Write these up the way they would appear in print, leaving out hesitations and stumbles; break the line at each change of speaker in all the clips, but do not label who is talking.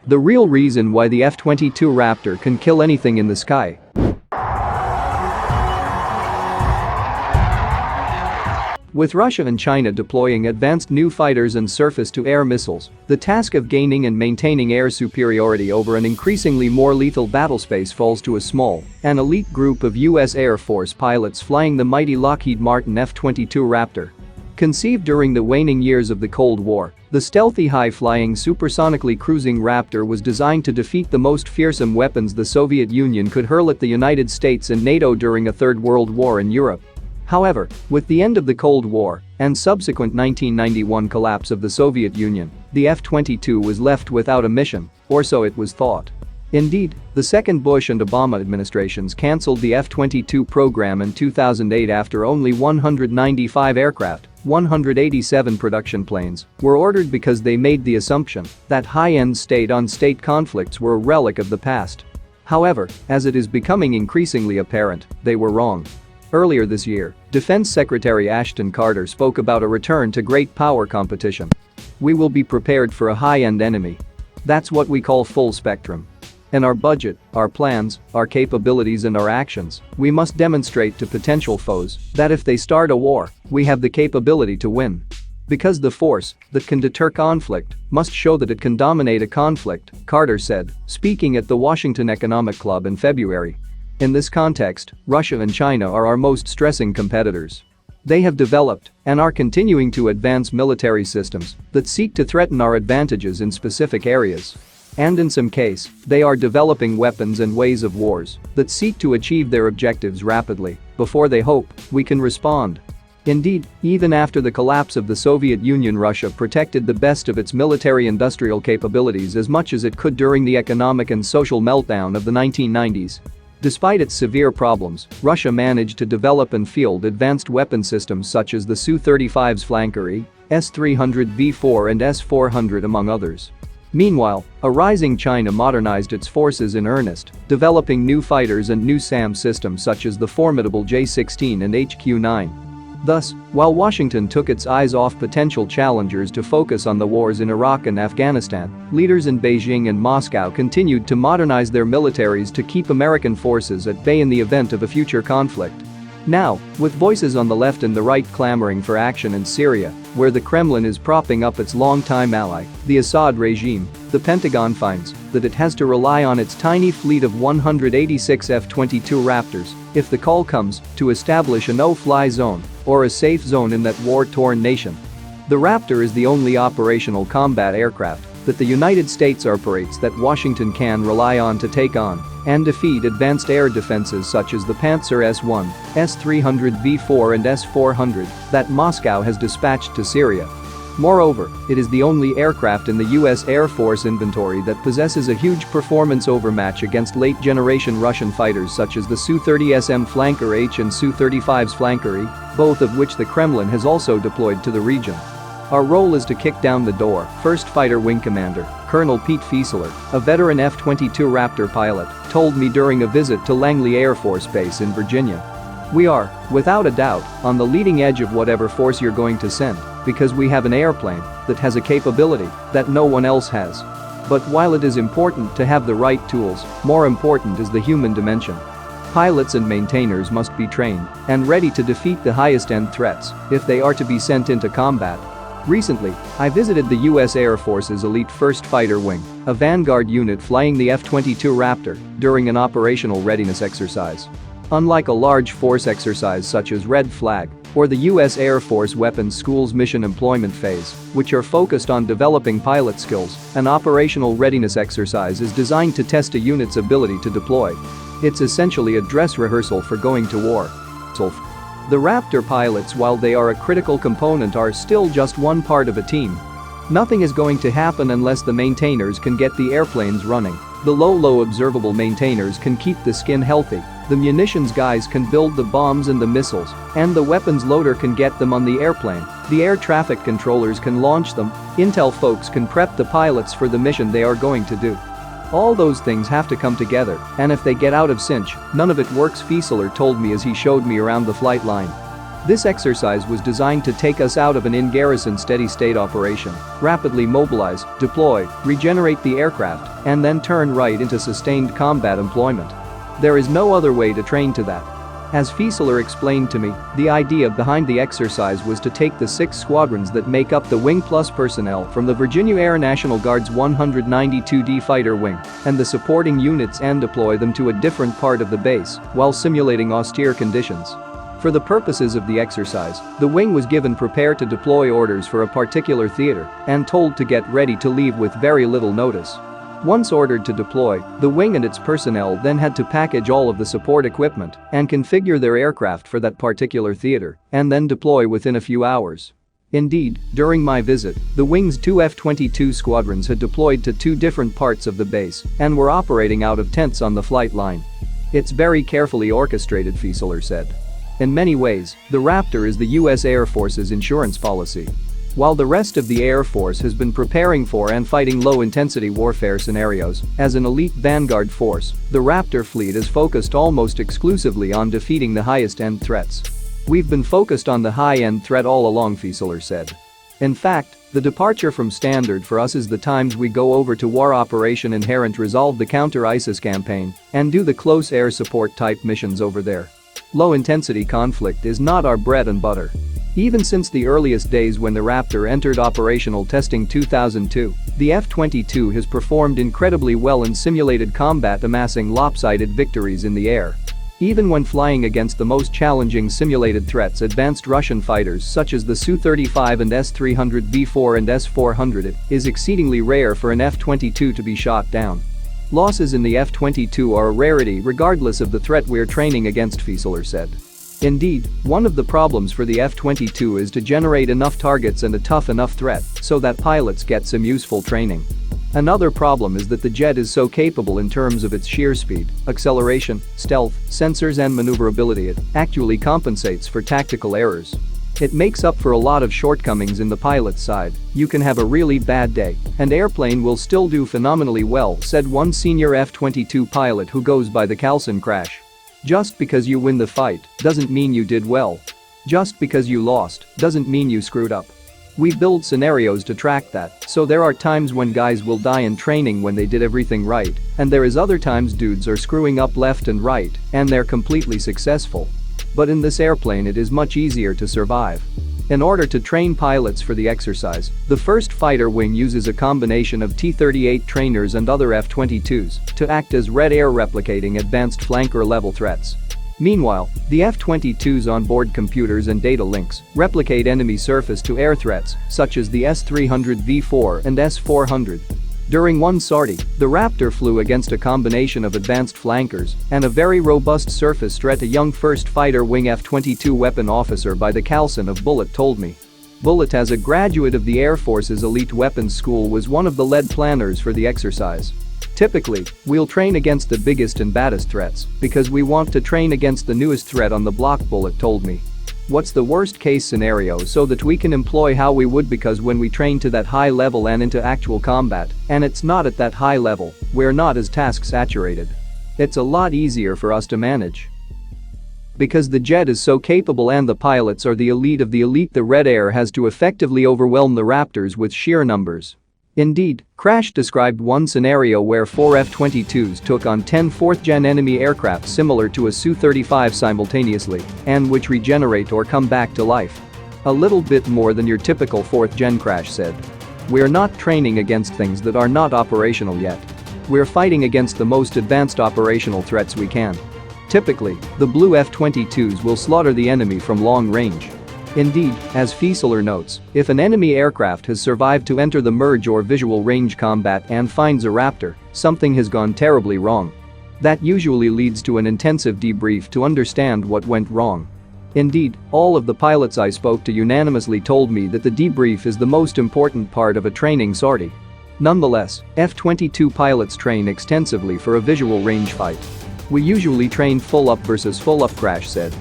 The real reason why the F-22 Raptor can kill anything in the sky. With Russia and China deploying advanced new fighters and surface-to-air missiles, the task of gaining and maintaining air superiority over an increasingly more lethal battlespace falls to a small and elite group of U.S. Air Force pilots flying the mighty Lockheed Martin F-22 Raptor. Conceived during the waning years of the Cold War, the stealthy high-flying supersonically cruising Raptor was designed to defeat the most fearsome weapons the Soviet Union could hurl at the United States and NATO during a Third World War in Europe. However, with the end of the Cold War and subsequent 1991 collapse of the Soviet Union, the F-22 was left without a mission, or so it was thought. Indeed, the second Bush and Obama administrations cancelled the F-22 program in 2008 after only 195 aircraft, 187 production planes, were ordered because they made the assumption that high-end state-on-state conflicts were a relic of the past. However, as it is becoming increasingly apparent, they were wrong. Earlier this year, Defense Secretary Ashton Carter spoke about a return to great power competition. We will be prepared for a high-end enemy. That's what we call full spectrum. In our budget, our plans, our capabilities and our actions, we must demonstrate to potential foes that if they start a war, we have the capability to win. Because the force that can deter conflict must show that it can dominate a conflict, Carter said, speaking at the Washington Economic Club in February. In this context, Russia and China are our most stressing competitors. They have developed and are continuing to advance military systems that seek to threaten our advantages in specific areas. And in some case, they are developing weapons and ways of wars that seek to achieve their objectives rapidly before they hope we can respond. Indeed, even after the collapse of the Soviet Union, Russia protected the best of its military-industrial capabilities as much as it could during the economic and social meltdown of the 1990s. Despite its severe problems, Russia managed to develop and field advanced weapon systems such as the Su-35's Flanker-E, S-300V4 and S-400 among others. Meanwhile, a rising China modernized its forces in earnest, developing new fighters and new SAM systems such as the formidable J-16 and HQ-9. Thus, while Washington took its eyes off potential challengers to focus on the wars in Iraq and Afghanistan, leaders in Beijing and Moscow continued to modernize their militaries to keep American forces at bay in the event of a future conflict. Now, with voices on the left and the right clamoring for action in Syria, where the Kremlin is propping up its longtime ally, the Assad regime, the Pentagon finds that it has to rely on its tiny fleet of 186 F-22 Raptors, if the call comes, to establish a no-fly zone or a safe zone in that war-torn nation. The Raptor is the only operational combat aircraft that the United States operates that Washington can rely on to take on and defeat advanced air defenses such as the Panzer S-1, S-300V4 and S-400 that Moscow has dispatched to Syria. Moreover, it is the only aircraft in the U.S. Air Force inventory that possesses a huge performance overmatch against late-generation Russian fighters such as the Su-30SM Flanker-H and Su-35's Flanker-E, both of which the Kremlin has also deployed to the region. Our role is to kick down the door, First Fighter Wing Commander, Colonel Pete Fieseler, a veteran F-22 Raptor pilot, told me during a visit to Langley Air Force Base in Virginia. We are, without a doubt, on the leading edge of whatever force you're going to send, because we have an airplane that has a capability that no one else has. But while it is important to have the right tools, more important is the human dimension. Pilots and maintainers must be trained and ready to defeat the highest-end threats if they are to be sent into combat. Recently, I visited the U.S. Air Force's elite First Fighter Wing, a vanguard unit flying the F-22 Raptor, during an operational readiness exercise. Unlike a large force exercise such as Red Flag or the U.S. Air Force Weapons School's mission employment phase, which are focused on developing pilot skills, an operational readiness exercise is designed to test a unit's ability to deploy. It's essentially a dress rehearsal for going to war. The Raptor pilots, while they are a critical component, are still just one part of a team. Nothing is going to happen unless the maintainers can get the airplanes running. The low observable maintainers can keep the skin healthy, the munitions guys can build the bombs and the missiles, and the weapons loader can get them on the airplane, the air traffic controllers can launch them, intel folks can prep the pilots for the mission they are going to do. All those things have to come together, and if they get out of sync, none of it works, Fieseler told me as he showed me around the flight line. This exercise was designed to take us out of an in-garrison steady-state operation, rapidly mobilize, deploy, regenerate the aircraft, and then turn right into sustained combat employment. There is no other way to train to that. As Fieseler explained to me, the idea behind the exercise was to take the 6 squadrons that make up the Wing Plus personnel from the Virginia Air National Guard's 192D Fighter Wing and the supporting units and deploy them to a different part of the base while simulating austere conditions. For the purposes of the exercise, the wing was given prepare to deploy orders for a particular theater and told to get ready to leave with very little notice. Once ordered to deploy, the wing and its personnel then had to package all of the support equipment and configure their aircraft for that particular theater and then deploy within a few hours. Indeed, during my visit, the wing's 2 F-22 squadrons had deployed to 2 different parts of the base and were operating out of tents on the flight line. It's very carefully orchestrated, Fieseler said. In many ways, the Raptor is the U.S. Air Force's insurance policy. While the rest of the Air Force has been preparing for and fighting low-intensity warfare scenarios, as an elite vanguard force, the Raptor fleet is focused almost exclusively on defeating the highest-end threats. We've been focused on the high-end threat all along, Fieseler said. In fact, the departure from standard for us is the times we go over to War Operation Inherent Resolve, the counter-ISIS campaign, and do the close air support type missions over there. Low-intensity conflict is not our bread and butter. Even since the earliest days when the Raptor entered operational testing 2002, the F-22 has performed incredibly well in simulated combat, amassing lopsided victories in the air. Even when flying against the most challenging simulated threats, advanced Russian fighters such as the Su-35 and S-300V4 and S-400, it is exceedingly rare for an F-22 to be shot down. Losses in the F-22 are a rarity regardless of the threat we're training against, Fieseler said. Indeed, one of the problems for the F-22 is to generate enough targets and a tough enough threat so that pilots get some useful training. Another problem is that the jet is so capable in terms of its sheer speed, acceleration, stealth, sensors and maneuverability, it actually compensates for tactical errors. It makes up for a lot of shortcomings in the pilot's side. You can have a really bad day, and airplane will still do phenomenally well, said one senior F-22 pilot who goes by the Carlson crash. Just because you win the fight doesn't mean you did well. Just because you lost doesn't mean you screwed up. We build scenarios to track that, so there are times when guys will die in training when they did everything right, and there is other times dudes are screwing up left and right, and they're completely successful. But in this airplane it is much easier to survive. In order to train pilots for the exercise, the 1st Fighter Wing uses a combination of T-38 trainers and other F-22s to act as red air replicating advanced flanker-level threats. Meanwhile, the F-22's onboard computers and data links replicate enemy surface-to-air threats such as the S-300V4 and S-400. During one sortie, the Raptor flew against a combination of advanced flankers and a very robust surface threat, a young 1st Fighter Wing F-22 weapon officer by the Carlson of Bullitt told me. Bullitt, as a graduate of the Air Force's Elite Weapons School, was one of the lead planners for the exercise. Typically, we'll train against the biggest and baddest threats because we want to train against the newest threat on the block, Bullitt told me. What's the worst case scenario so that we can employ how we would, because when we train to that high level and into actual combat, and it's not at that high level, we're not as task saturated. It's a lot easier for us to manage. Because the jet is so capable and the pilots are the elite of the elite, the Red Air has to effectively overwhelm the Raptors with sheer numbers. Indeed, Crash described one scenario where 4 F-22s took on 10 4th-gen enemy aircraft similar to a Su-35 simultaneously, and which regenerate or come back to life. A little bit more than your typical 4th-gen, Crash said. We're not training against things that are not operational yet. We're fighting against the most advanced operational threats we can. Typically, the blue F-22s will slaughter the enemy from long range. Indeed, as Fieseler notes, if an enemy aircraft has survived to enter the merge or visual range combat and finds a Raptor, something has gone terribly wrong. That usually leads to an intensive debrief to understand what went wrong. Indeed, all of the pilots I spoke to unanimously told me that the debrief is the most important part of a training sortie. Nonetheless, F-22 pilots train extensively for a visual range fight. We usually train full up versus full up, Crash said.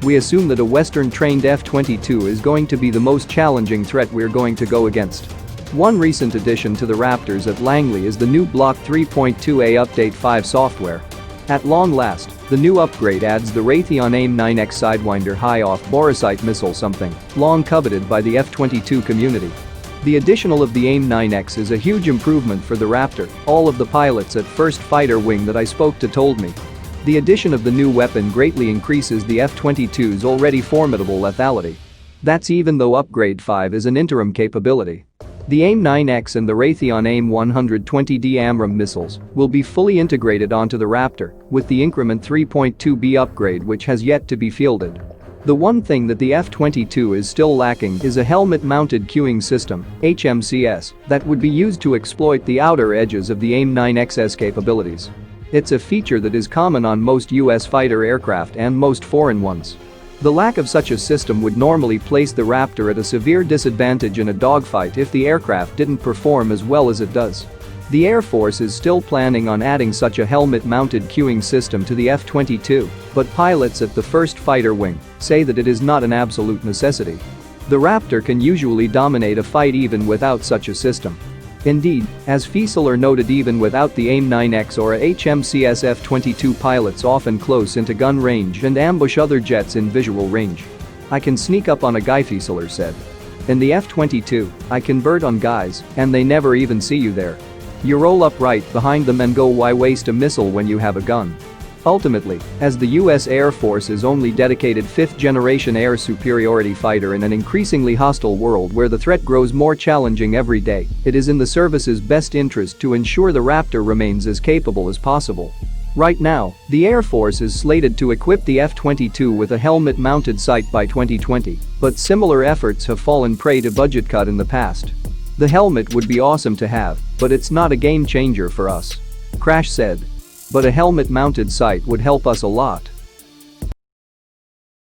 We assume that a Western-trained F-22 is going to be the most challenging threat we're going to go against. One recent addition to the Raptors at Langley is the new Block 3.2a Update 5 software. At long last, the new upgrade adds the Raytheon AIM-9X Sidewinder high-off borosite missile, something long coveted by the F-22 community. The addition of the AIM-9X is a huge improvement for the Raptor, all of the pilots at 1st Fighter Wing that I spoke to told me. The addition of the new weapon greatly increases the F-22's already formidable lethality. That's even though Upgrade 5 is an interim capability. The AIM-9X and the Raytheon AIM-120D AMRAAM missiles will be fully integrated onto the Raptor, with the Increment 3.2B upgrade which has yet to be fielded. The one thing that the F-22 is still lacking is a helmet-mounted cueing system, HMCS, that would be used to exploit the outer edges of the AIM-9X's capabilities. It's a feature that is common on most US fighter aircraft and most foreign ones. The lack of such a system would normally place the Raptor at a severe disadvantage in a dogfight if the aircraft didn't perform as well as it does. The Air Force is still planning on adding such a helmet-mounted cueing system to the F-22, but pilots at the 1st Fighter Wing say that it is not an absolute necessity. The Raptor can usually dominate a fight even without such a system. Indeed, as Fieseler noted, even without the AIM-9X or a HMCS F-22 pilots often close into gun range and ambush other jets in visual range. "I can sneak up on a guy," Fieseler said. "In the F-22, I can bird on guys, and they never even see you there. You roll up right behind them and go, why waste a missile when you have a gun?" Ultimately, as the US Air Force's only dedicated 5th-generation air superiority fighter in an increasingly hostile world where the threat grows more challenging every day, it is in the service's best interest to ensure the Raptor remains as capable as possible. Right now, the Air Force is slated to equip the F-22 with a helmet-mounted sight by 2020, but similar efforts have fallen prey to budget cut in the past. "The helmet would be awesome to have, but it's not a game changer for us," Crash said. "But a helmet-mounted sight would help us a lot."